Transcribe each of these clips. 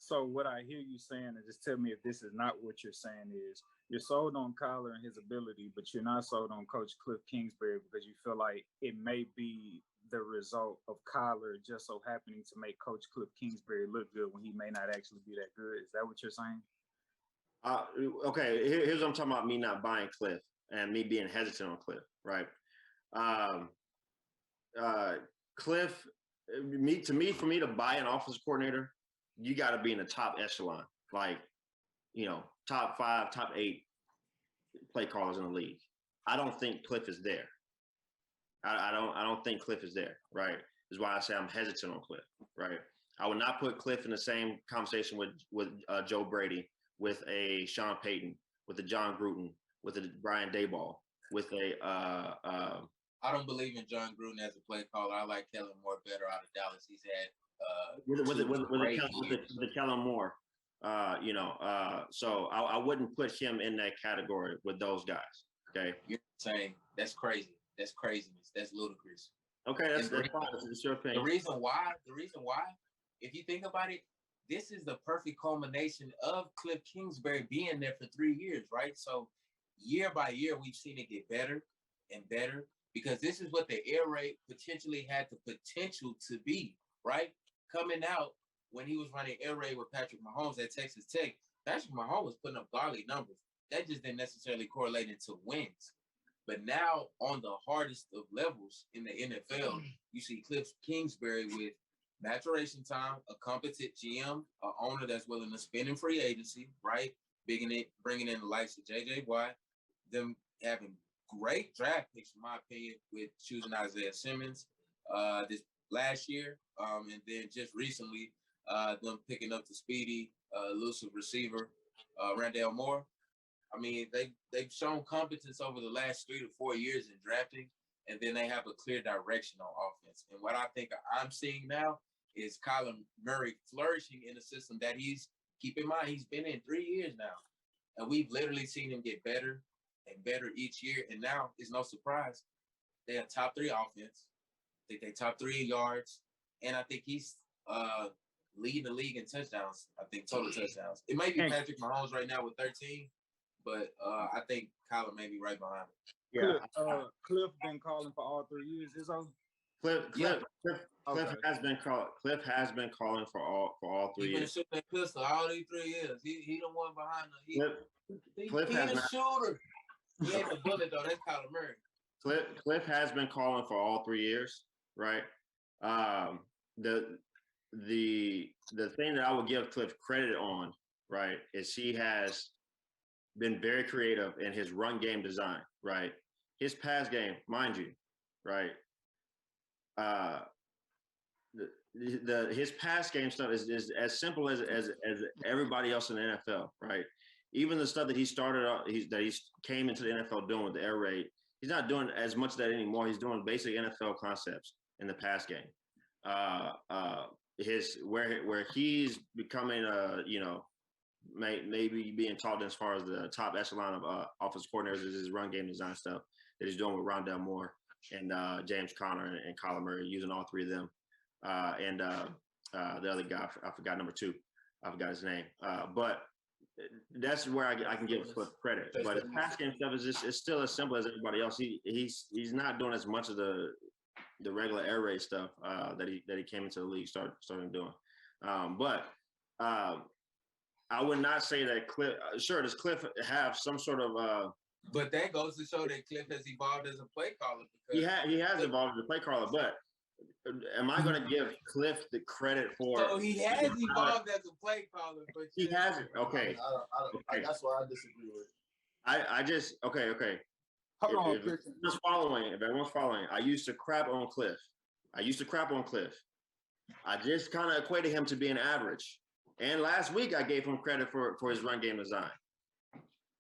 So what I hear you saying, and just tell me if this is not what you're saying, is you're sold on Kyler and his ability, but you're not sold on Coach Kliff Kingsbury because you feel like it may be the result of Kyler just so happening to make Coach Kliff Kingsbury look good when he may not actually be that good. Is that what you're saying? Uh, here's what I'm talking about: me not buying Kliff and me being hesitant on Kliff, right? Um, Kliff, for me to buy an offensive coordinator, you got to be in the top echelon, like, top 5, top 8 play callers in the league. I don't think Kliff is there. I don't think Kliff is there, right? Is why I say I'm hesitant on Kliff, right? I would not put Kliff in the same conversation with Joe Brady, with a Sean Payton, with a John Gruden, with a Brian Daboll, with a I don't believe in John Gruden as a play caller. I like Kellen Moore better out of Dallas. He's had with Kellen Moore, so I wouldn't put him in that category with those guys. Okay, you're saying that's crazy. That's craziness. That's ludicrous. Okay, that's fine. It's your opinion. The reason why, if you think about it, this is the perfect culmination of Kliff Kingsbury being there for 3 years, right? So year by year, we've seen it get better and better because this is what the air raid potentially had the potential to be, right? Coming out when he was running air raid with Patrick Mahomes at Texas Tech, Patrick Mahomes was putting up godly numbers. That just didn't necessarily correlate into wins. But now on the hardest of levels in the NFL, you see Kliff Kingsbury with maturation time, a competent GM, an owner that's willing to spend in free agency, right? Bringing in the likes of J.J. Watt, them having great draft picks, in my opinion, with choosing Isaiah Simmons this last year, and then just recently, them picking up the speedy, elusive receiver, Randall Moore. I mean, they've shown competence over the last 3 to 4 years in drafting, and then they have a clear direction on offense. And what I think I'm seeing now is Kyler Murray flourishing in a system that keep in mind, he's been in 3 years now. And we've literally seen him get better and better each year. And now it's no surprise. They're a top 3 offense. I think they top 3 in yards. And I think he's leading the league in touchdowns. I think total touchdowns. It may be Patrick Mahomes right now with 13. But I think Kyler may be right behind him. Yeah. Kliff been calling for all 3 years. Is over. Kliff has been calling for all 3 years. He's been shooting that pistol all these 3 years. He the one behind him. He's a shooter. He ain't a bullet though. That's Kyler Murray. Kliff has been calling for all 3 years, right? The thing that I would give Kliff credit on, right, is he has been very creative in his run game design, right? His pass game, mind you, right? His pass game stuff is as simple as everybody else in the NFL, right? Even the stuff that he started out, he came into the NFL doing with the air raid, he's not doing as much of that anymore. He's doing basic NFL concepts in the pass game. Where he's becoming maybe being taught as far as the top echelon of offensive coordinators is his run game design stuff that he's doing with Rondell Moore and James Conner and Kyler Murray, using all 3 of them. And the other guy, I forgot number 2. I forgot his name. But that's where I can give Kliff credit. But his pass game stuff it's still as simple as everybody else. He's not doing as much of the regular air raid stuff that he came into the league started doing. But I would not say that Kliff. Sure, does Kliff have some sort of? But that goes to show that Kliff has evolved as a play caller. He has evolved as a play caller, but am I going to give Kliff the credit for? So he has evolved as a play caller, but he hasn't. Okay. That's what I disagree with. I just okay. Hold on, if everyone's following, I used to crap on Kliff. I just kind of equated him to being average. And last week, I gave him credit for his run game design.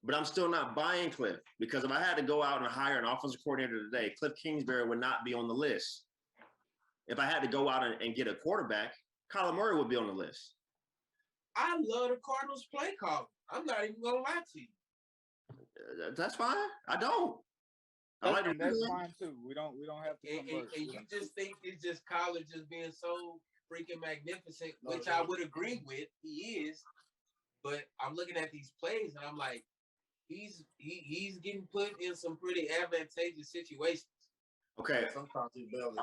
But I'm still not buying Kliff, because if I had to go out and hire an offensive coordinator today, Kliff Kingsbury would not be on the list. If I had to go out and get a quarterback, Kyler Murray would be on the list. I love the Cardinals play call. I'm not even going to lie to you. That's fine. I don't. That's fine too. We don't have to. And you just think it's just Kyler just being so freaking magnificent, which I would agree with. He is, but I'm looking at these plays and I'm like, he's getting put in some pretty advantageous situations. Okay. Sometimes he bells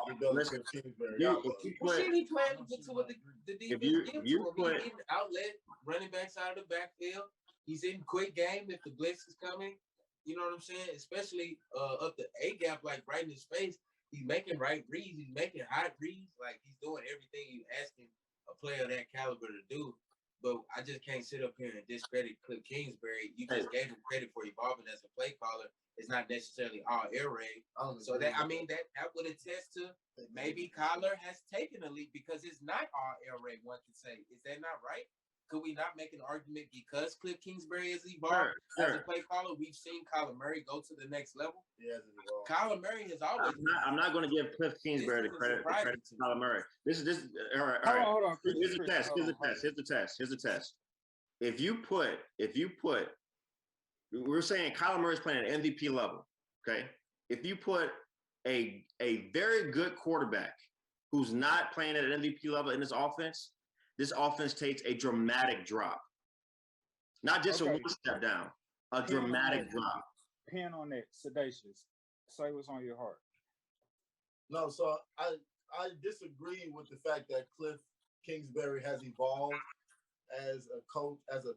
Kingsbury. He playing to what the defense gives to him. He's getting outlet, running backs out of the backfield. He's in quick game if the blitz is coming. You know what I'm saying? Especially up the A gap, like right in his face. He's making right reads. He's making hot reads. Like he's doing everything you asking a player of that caliber to do. But I just can't sit up here and discredit Kliff Kingsbury. You just gave him credit for evolving as a play caller. It's not necessarily all air raid. So that that would attest to maybe Kyler has taken a leap because it's not all air raid. One can say, is that not right? Could we not make an argument because Kliff Kingsbury has evolved as a play caller? We've seen Kyler Murray go to the next level. Yeah, Kyler Murray has always. I'm not going to give Kliff Kingsbury the credit to Kyler Murray. This is all right. Hold on. Here's the test. Here's the test. If you put, we're saying Kyler Murray's playing at MVP level. Okay. If you put a very good quarterback who's not playing at an MVP level in this offense takes a dramatic drop. Not just a one step down, a dramatic drop. Pen on that, Sedacious. Say what's on your heart. No, so I disagree with the fact that Kliff Kingsbury has evolved as a coach, as a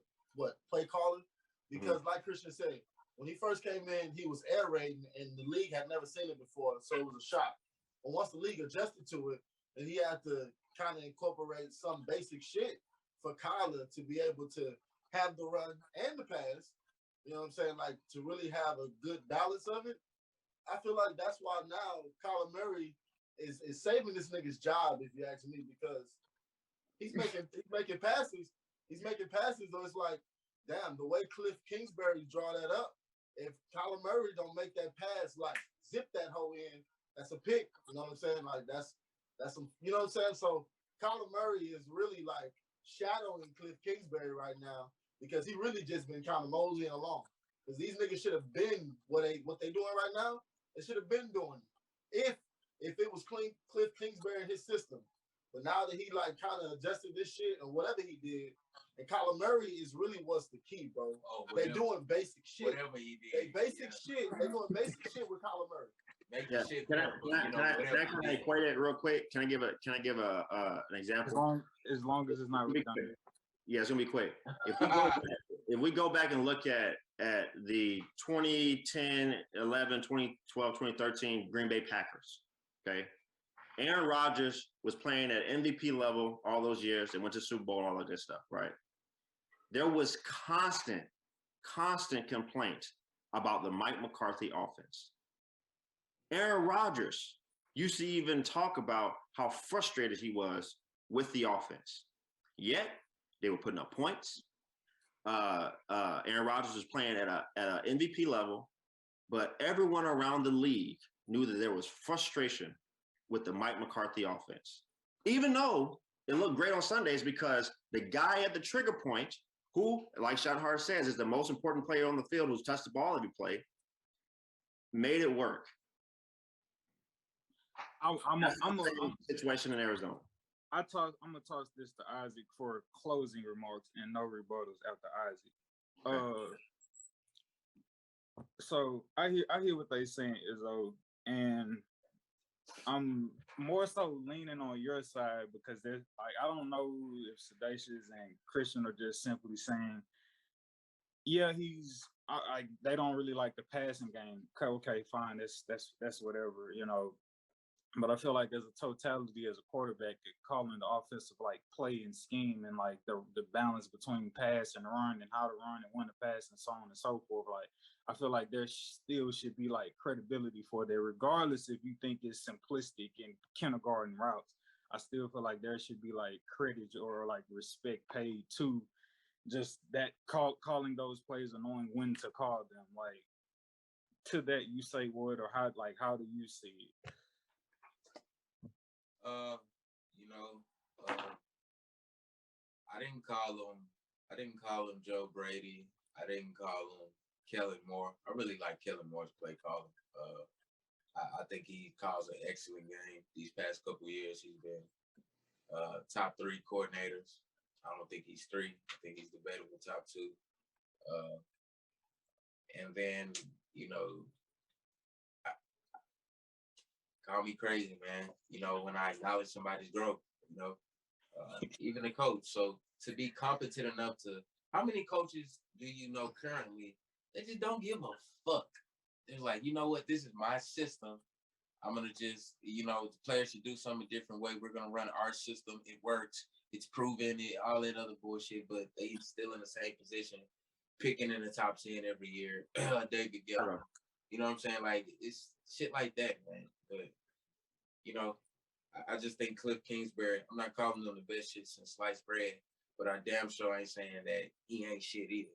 play caller, because like Christian said, when he first came in, he was air raiding, and the league had never seen it before, so it was a shock. But once the league adjusted to it, and he had to kind of incorporate some basic shit for Kyler to be able to have the run and the pass, you know what I'm saying, like to really have a good balance of it. I feel like that's why now Kyler Murray is saving this nigga's job, if you ask me, because he's making passes. He's making passes, though. It's like, damn, the way Kliff Kingsbury draw that up, if Kyler Murray don't make that pass, like zip that hoe in, that's a pick. You know what I'm saying? Like that's some, you know what I'm saying? So Kyler Murray is really like shadowing Kliff Kingsbury right now because he really just been kind of moseying along. Because these niggas should have been what they doing right now. They should have been doing it if it was Kliff Kingsbury in his system. But now that he like kind of adjusted this shit or whatever he did, and Kyler Murray is really what's the key, bro. They doing basic shit. Whatever he did. They basic shit. They doing basic shit with Kyler Murray. Can I equate it real quick? Can I give an example? As long as it's not redundant. Yeah, it's gonna be quick. If we go back and look at the 2010, 11, 2012, 2013 Green Bay Packers, okay? Aaron Rodgers was playing at MVP level all those years and went to Super Bowl and all of this stuff, right? There was constant complaint about the Mike McCarthy offense. Aaron Rodgers used to even talk about how frustrated he was with the offense. Yet they were putting up points. Aaron Rodgers was playing at a MVP level, but everyone around the league knew that there was frustration with the Mike McCarthy offense. Even though it looked great on Sundays because the guy at the trigger point, who, like Sean Hart says, is the most important player on the field who's touched the ball every play, made it work. I'm a situation in Arizona. I'm gonna toss this to Isaac for closing remarks and no rebuttals after Isaac. Okay. So I hear what they saying, Izzo, and I'm more so leaning on your side because there's like I don't know if Sedacious and Christian are just simply saying, yeah, they don't really like the passing game. Okay, fine, that's whatever, you know. But I feel like as a totality as a quarterback, calling the offensive like play and scheme and like the balance between pass and run and how to run and when to pass and so on and so forth. Like I feel like there still should be like credibility for that, regardless if you think it's simplistic and kindergarten routes. I still feel like there should be like credit or like respect paid to just that calling those plays and knowing when to call them. Like to that you say what or how do you see it? I didn't call him Joe Brady. I didn't call him Kellen Moore. I really like Kellen Moore's play calling. I think he calls an excellent game. These past couple years, he's been top 3 coordinators. I don't think he's 3. I think he's debatable top 2. And then, you know, call me crazy, man. You know, when I acknowledge somebody's growth, you know, even a coach. So to be competent enough to, how many coaches do you know currently? They just don't give a fuck. They're like, you know what? This is my system. I'm going to just, you know, the players should do something a different way. We're going to run our system. It works. It's proven it, all that other bullshit, but they still in the same position, picking in the top 10 every year. David Geller. You know what I'm saying? Like, it's shit like that, man. But, you know, I just think Kliff Kingsbury, I'm not calling him the best shit since sliced bread, but I damn sure ain't saying that he ain't shit either.